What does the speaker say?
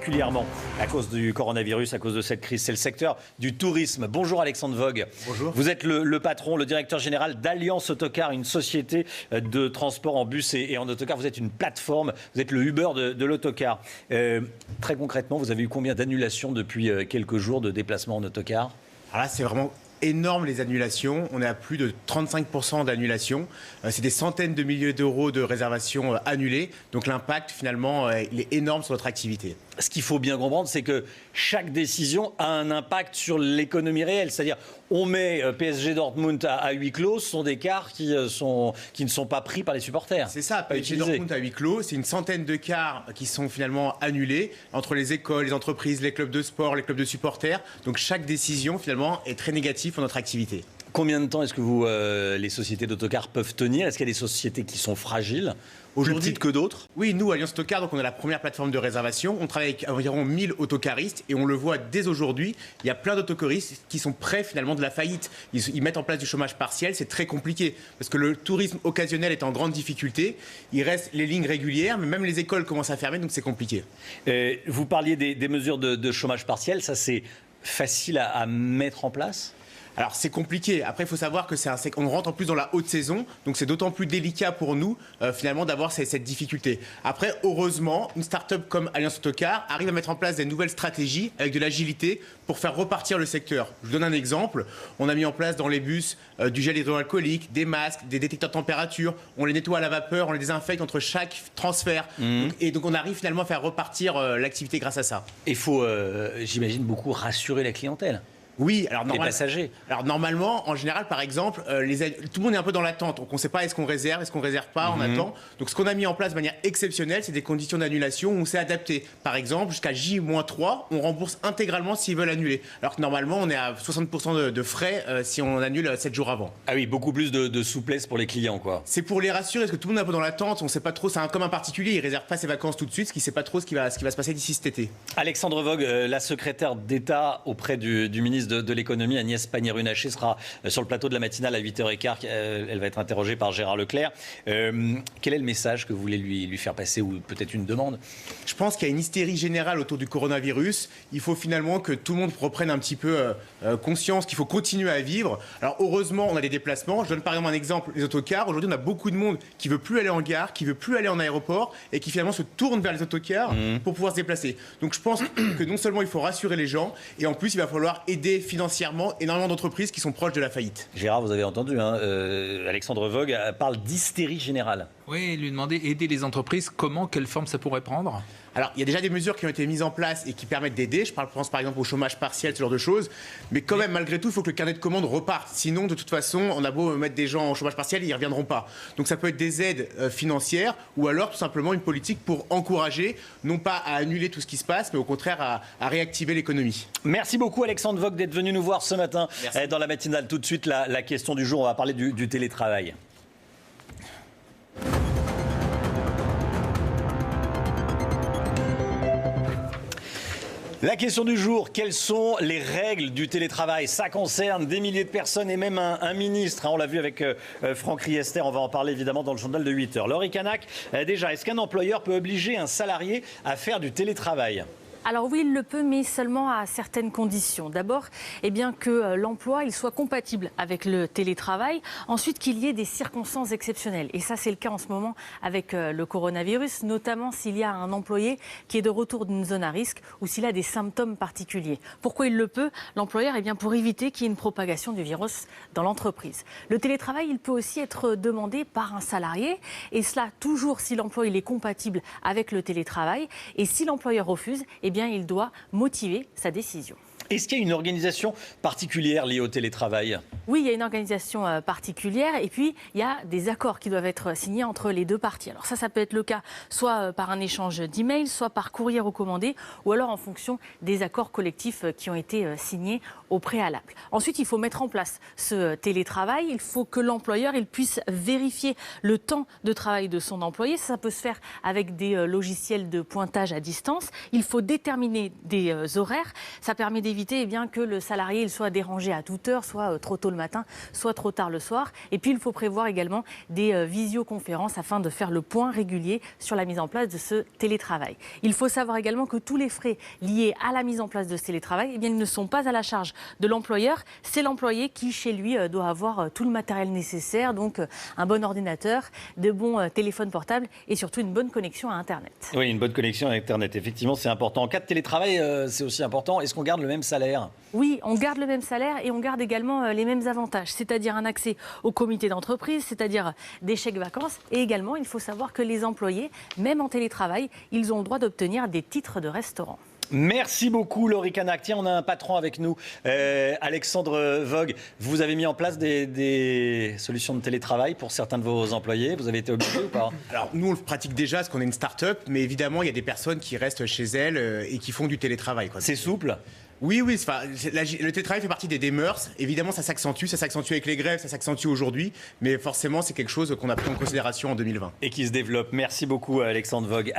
particulièrement à cause du coronavirus, à cause de cette crise. C'est le secteur du tourisme. Bonjour Alexandre Vogue. Bonjour. Vous êtes le patron, le directeur général d'Alliance Autocar, une société de transport en bus et en autocar. Vous êtes une plateforme, vous êtes le Uber de l'autocar. Très concrètement, vous avez eu combien d'annulations depuis quelques jours de déplacements en autocar ? Alors là, c'est vraiment énorme les annulations. On est à plus de 35% d'annulations. C'est des centaines de milliers d'euros de réservations annulées. Donc l'impact, finalement, il est énorme sur notre activité. Ce qu'il faut bien comprendre, c'est que chaque décision a un impact sur l'économie réelle. C'est-à-dire, on met PSG Dortmund à huis clos, ce sont des cars qui ne sont pas pris par les supporters. C'est ça, PSG Dortmund à huis clos, c'est une centaine de cars qui sont finalement annulés entre les écoles, les entreprises, les clubs de sport, les clubs de supporters. Donc chaque décision, finalement, est très négative pour notre activité. Combien de temps est-ce que les sociétés d'autocars peuvent tenir ? Est-ce qu'il y a des sociétés qui sont fragiles ? Plus petites que d'autres ? Oui, nous, Alliance Autocar, donc on est la première plateforme de réservation. On travaille avec environ 1000 autocaristes et on le voit dès aujourd'hui. Il y a plein d'autocaristes qui sont près finalement de la faillite. Ils mettent en place du chômage partiel. C'est très compliqué parce que le tourisme occasionnel est en grande difficulté. Il reste les lignes régulières, mais même les écoles commencent à fermer, donc c'est compliqué. Vous parliez des mesures de chômage partiel. Ça, c'est facile à mettre en place ? Alors c'est compliqué. Après, il faut savoir que on rentre en plus dans la haute saison, donc c'est d'autant plus délicat pour nous finalement d'avoir cette difficulté. Après, heureusement, une start-up comme Alliance Autocar arrive à mettre en place des nouvelles stratégies avec de l'agilité pour faire repartir le secteur. Je vous donne un exemple. On a mis en place dans les bus du gel hydroalcoolique, des masques, des détecteurs de température. On les nettoie à la vapeur, on les désinfecte entre chaque transfert. Donc on arrive finalement à faire repartir l'activité grâce à ça. Il faut, j'imagine, beaucoup rassurer la clientèle. Oui, les passagers. Alors normalement, en général, par exemple, tout le monde est un peu dans l'attente. Donc on ne sait pas est-ce qu'on réserve pas, on attend. Donc ce qu'on a mis en place de manière exceptionnelle, c'est des conditions d'annulation où on s'est adapté. Par exemple, jusqu'à J-3, on rembourse intégralement s'ils veulent annuler. Alors que normalement, on est à 60% de frais si on annule 7 jours avant. Ah oui, beaucoup plus de souplesse pour les clients, quoi. C'est pour les rassurer, parce que tout le monde est un peu dans l'attente. On ne sait pas trop, c'est comme un particulier, il ne réserve pas ses vacances tout de suite, parce qu'il ne sait pas trop ce qui va se passer d'ici cet été. Alexandre Vogue, la secrétaire d'État auprès du ministre de l'économie, Agnès Pannier-Runacher, sera sur le plateau de la matinale à 8h15. Elle va être interrogée par Gérard Leclerc. Quel est le message que vous voulez lui faire passer, ou peut-être une demande ? Je pense qu'il y a une hystérie générale autour du coronavirus. Il faut finalement que tout le monde reprenne un petit peu conscience qu'il faut continuer à vivre. Alors heureusement, on a des déplacements. Je donne par exemple un exemple, les autocars. Aujourd'hui, on a beaucoup de monde qui ne veut plus aller en gare, qui ne veut plus aller en aéroport et qui finalement se tourne vers les autocars pour pouvoir se déplacer. Donc je pense que non seulement il faut rassurer les gens, et en plus il va falloir aider financièrement énormément d'entreprises qui sont proches de la faillite. Gérard, vous avez entendu, Alexandre Vogue parle d'hystérie générale. Oui, lui demander aider les entreprises, quelle forme ça pourrait prendre ? Alors, il y a déjà des mesures qui ont été mises en place et qui permettent d'aider. Je pense par exemple au chômage partiel, ce genre de choses. Mais quand même, malgré tout, il faut que le carnet de commandes reparte. Sinon, de toute façon, on a beau mettre des gens au chômage partiel, ils ne reviendront pas. Donc ça peut être des aides financières ou alors tout simplement une politique pour encourager, non pas à annuler tout ce qui se passe, mais au contraire à réactiver l'économie. Merci beaucoup Alexandre Vogue d'être venu nous voir ce matin. Merci. Dans la matinale. Tout de suite, la question du jour, on va parler du télétravail. La question du jour, quelles sont les règles du télétravail ? Ça concerne des milliers de personnes et même un ministre. On l'a vu avec Franck Riester, on va en parler évidemment dans le journal de 8h. Laurie Canac, déjà, est-ce qu'un employeur peut obliger un salarié à faire du télétravail ? Alors oui, il le peut, mais seulement à certaines conditions. D'abord, que l'emploi il soit compatible avec le télétravail. Ensuite, qu'il y ait des circonstances exceptionnelles. Et ça, c'est le cas en ce moment avec le coronavirus, notamment s'il y a un employé qui est de retour d'une zone à risque ou s'il a des symptômes particuliers. Pourquoi il le peut ? L'employeur, pour éviter qu'il y ait une propagation du virus dans l'entreprise. Le télétravail, il peut aussi être demandé par un salarié, et cela toujours si l'emploi il est compatible avec le télétravail. Et si l'employeur refuse, il doit motiver sa décision. Est-ce qu'il y a une organisation particulière liée au télétravail ? Oui, il y a une organisation particulière et puis il y a des accords qui doivent être signés entre les deux parties. Alors ça peut être le cas soit par un échange d'emails, soit par courrier recommandé ou alors en fonction des accords collectifs qui ont été signés au préalable. Ensuite, il faut mettre en place ce télétravail. Il faut que l'employeur puisse vérifier le temps de travail de son employé. Ça peut se faire avec des logiciels de pointage à distance. Il faut déterminer des horaires. Ça permet d'éviter éviter que le salarié il soit dérangé à toute heure, soit trop tôt le matin, soit trop tard le soir. Et puis il faut prévoir également des visioconférences afin de faire le point régulier sur la mise en place de ce télétravail. Il faut savoir également que tous les frais liés à la mise en place de ce télétravail, ils ne sont pas à la charge de l'employeur. C'est l'employé qui, chez lui, doit avoir tout le matériel nécessaire, donc un bon ordinateur, de bons téléphones portables et surtout une bonne connexion à Internet. Oui, une bonne connexion à Internet, effectivement, c'est important. En cas de télétravail, c'est aussi important. Est-ce qu'on garde le même salaire ? Oui, on garde le même salaire et on garde également les mêmes avantages, c'est-à-dire un accès au comité d'entreprise, c'est-à-dire des chèques vacances. Et également, il faut savoir que les employés, même en télétravail, ils ont le droit d'obtenir des titres de restaurant. Merci beaucoup, Laurie Canac. Tiens, on a un patron avec nous, Alexandre Vogue. Vous avez mis en place des solutions de télétravail pour certains de vos employés. Vous avez été obligé ou pas ? Alors, nous, on le pratique déjà parce qu'on est une start-up, mais évidemment, il y a des personnes qui restent chez elles et qui font du télétravail, quoi. C'est souple ? Oui, le télétravail fait partie des mœurs. Évidemment, ça s'accentue avec les grèves, ça s'accentue aujourd'hui, mais forcément, c'est quelque chose qu'on a pris en considération en 2020. Et qui se développe. Merci beaucoup, Alexandre Vogue.